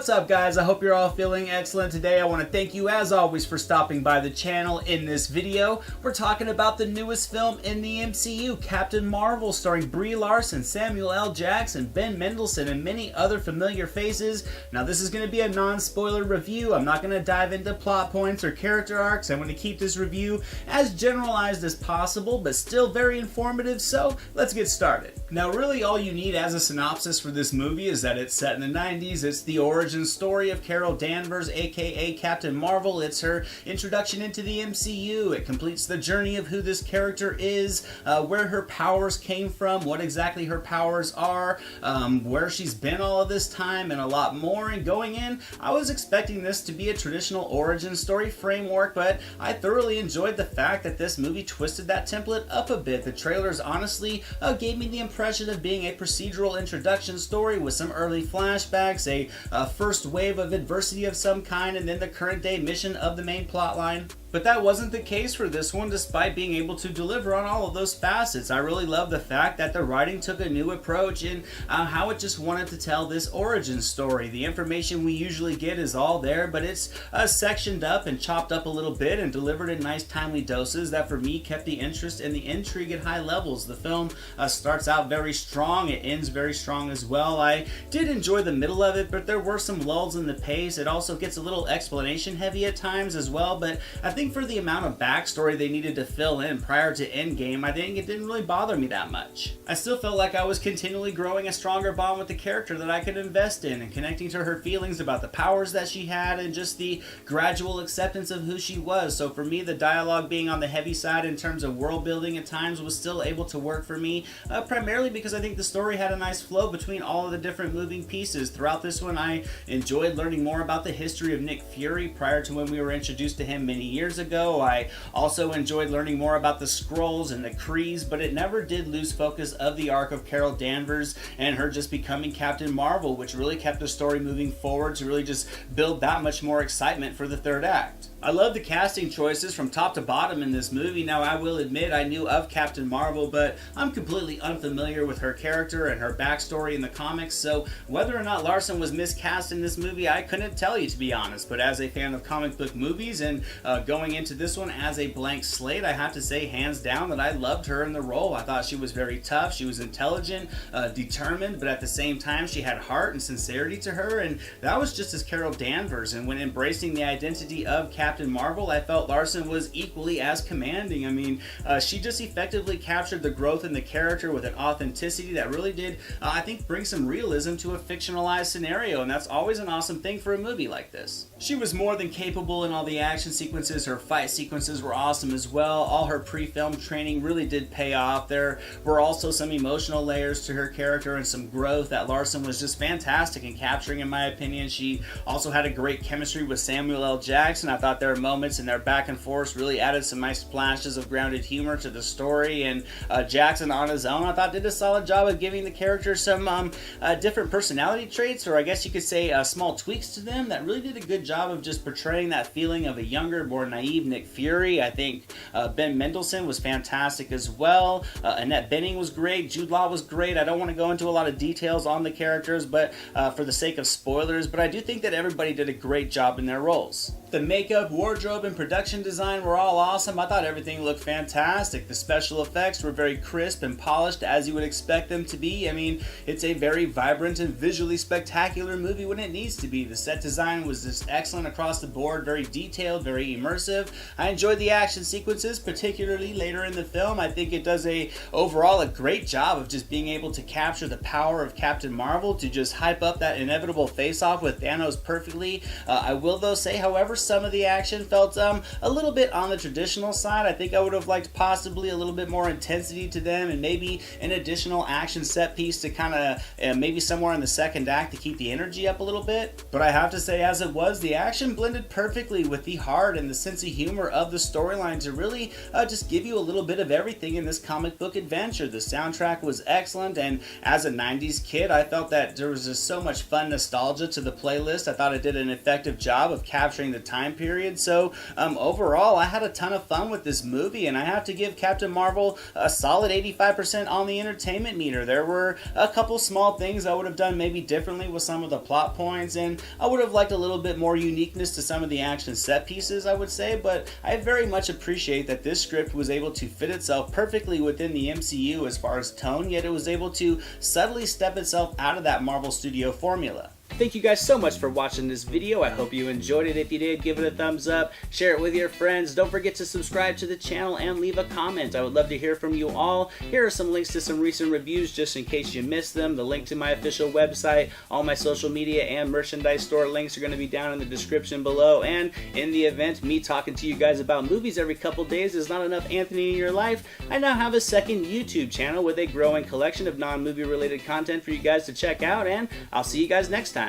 What's up, guys? I hope you're all feeling excellent today. I want to thank you as always for stopping by the channel. In this video, we're talking about the newest film in the MCU, Captain Marvel, starring Brie Larson, Samuel L. Jackson, Ben Mendelsohn, and many other familiar faces. Now, this is going to be a non-spoiler review. I'm not going to dive into plot points or character arcs. I'm going to keep this review as generalized as possible, but still very informative, so let's get started. Now, really all you need as a synopsis for this movie is that it's set in the 90s. It's the origin story of Carol Danvers, aka Captain Marvel. It's her introduction into the MCU. It completes the journey of who this character is, where her powers came from, what exactly her powers are, where she's been all of this time, and a lot more. And going in, I was expecting this to be a traditional origin story framework, but I thoroughly enjoyed the fact that this movie twisted that template up a bit. The trailers honestly gave me the impression of being a procedural introduction story with some early flashbacks, a first wave of adversity of some kind, and then the current day mission of the main plotline. But that wasn't the case for this one, despite being able to deliver on all of those facets. I really love the fact that the writing took a new approach in how it just wanted to tell this origin story. The information we usually get is all there, but it's sectioned up and chopped up a little bit and delivered in nice timely doses that for me kept the interest and the intrigue at high levels. The film starts out very strong, it ends very strong as well. I did enjoy the middle of it, but there were some lulls in the pace. It also gets a little explanation heavy at times as well, but I think for the amount of backstory they needed to fill in prior to Endgame, I think it didn't really bother me that much. I still felt like I was continually growing a stronger bond with the character that I could invest in and connecting to her feelings about the powers that she had and just the gradual acceptance of who she was. So for me, the dialogue being on the heavy side in terms of world building at times was still able to work for me, primarily because I think the story had a nice flow between all of the different moving pieces. Throughout this one, I enjoyed learning more about the history of Nick Fury prior to when we were introduced to him many years ago. I also enjoyed learning more about the Skrulls and the Krees, but it never did lose focus of the arc of Carol Danvers and her just becoming Captain Marvel, which really kept the story moving forward to really just build that much more excitement for the third act. I love the casting choices from top to bottom in this movie. Now, I will admit I knew of Captain Marvel, but I'm completely unfamiliar with her character and her backstory in the comics, so whether or not Larson was miscast in this movie, I couldn't tell you, to be honest. But as a fan of comic book movies and going into this one as a blank slate, I have to say hands down that I loved her in the role. I thought she was very tough, she was intelligent, determined, but at the same time she had heart and sincerity to her, and that was just as Carol Danvers. And when embracing the identity of Captain Marvel, I felt Larson was equally as commanding. I mean, she just effectively captured the growth in the character with an authenticity that really did, I think, bring some realism to a fictionalized scenario, and that's always an awesome thing for a movie like this. She was more than capable in all the action sequences. Her fight sequences were awesome as well. All her pre-film training really did pay off. There were also some emotional layers to her character and some growth that Larson was just fantastic in capturing, in my opinion. She also had a great chemistry with Samuel L. Jackson. I thought their moments and their back and forth really added some nice splashes of grounded humor to the story, and Jackson on his own, I thought, did a solid job of giving the character some different personality traits, or I guess you could say small tweaks to them that really did a good job of just portraying that feeling of a younger, more naive Nick Fury. I think Ben Mendelsohn was fantastic as well. Annette Bening was great. Jude Law was great. I don't want to go into a lot of details on the characters, but for the sake of spoilers, but I do think that everybody did a great job in their roles. The makeup, wardrobe, and production design were all awesome. I thought everything looked fantastic. The special effects were very crisp and polished, as you would expect them to be. I mean, it's a very vibrant and visually spectacular movie when it needs to be. The set design was just excellent across the board, very detailed, very immersive. I enjoyed the action sequences, particularly later in the film. I think it does overall a great job of just being able to capture the power of Captain Marvel to just hype up that inevitable face-off with Thanos perfectly. I will though say, however, some of the action felt a little bit on the traditional side. I think I would have liked possibly a little bit more intensity to them and maybe an additional action set piece to kind of maybe somewhere in the second act to keep the energy up a little bit. But I have to say, as it was, the action blended perfectly with the heart and the sense of humor of the storyline to really just give you a little bit of everything in this comic book adventure. The soundtrack was excellent, and as a 90s kid, I felt that there was just so much fun nostalgia to the playlist. I thought it did an effective job of capturing the time period. So overall, I had a ton of fun with this movie, and I have to give Captain Marvel a solid 85% on the entertainment meter. There were a couple small things I would have done maybe differently with some of the plot points, and I would have liked a little bit more uniqueness to some of the action set pieces, I would say, but I very much appreciate that this script was able to fit itself perfectly within the MCU as far as tone, yet it was able to subtly step itself out of that Marvel Studio formula. Thank you guys so much for watching this video. I hope you enjoyed it. If you did, give it a thumbs up, share it with your friends. Don't forget to subscribe to the channel and leave a comment. I would love to hear from you all. Here are some links to some recent reviews just in case you missed them. The link to my official website, all my social media and merchandise store links are going to be down in the description below. And in the event, me talking to you guys about movies every couple days is not enough Anthony in your life, I now have a second YouTube channel with a growing collection of non-movie related content for you guys to check out, and I'll see you guys next time.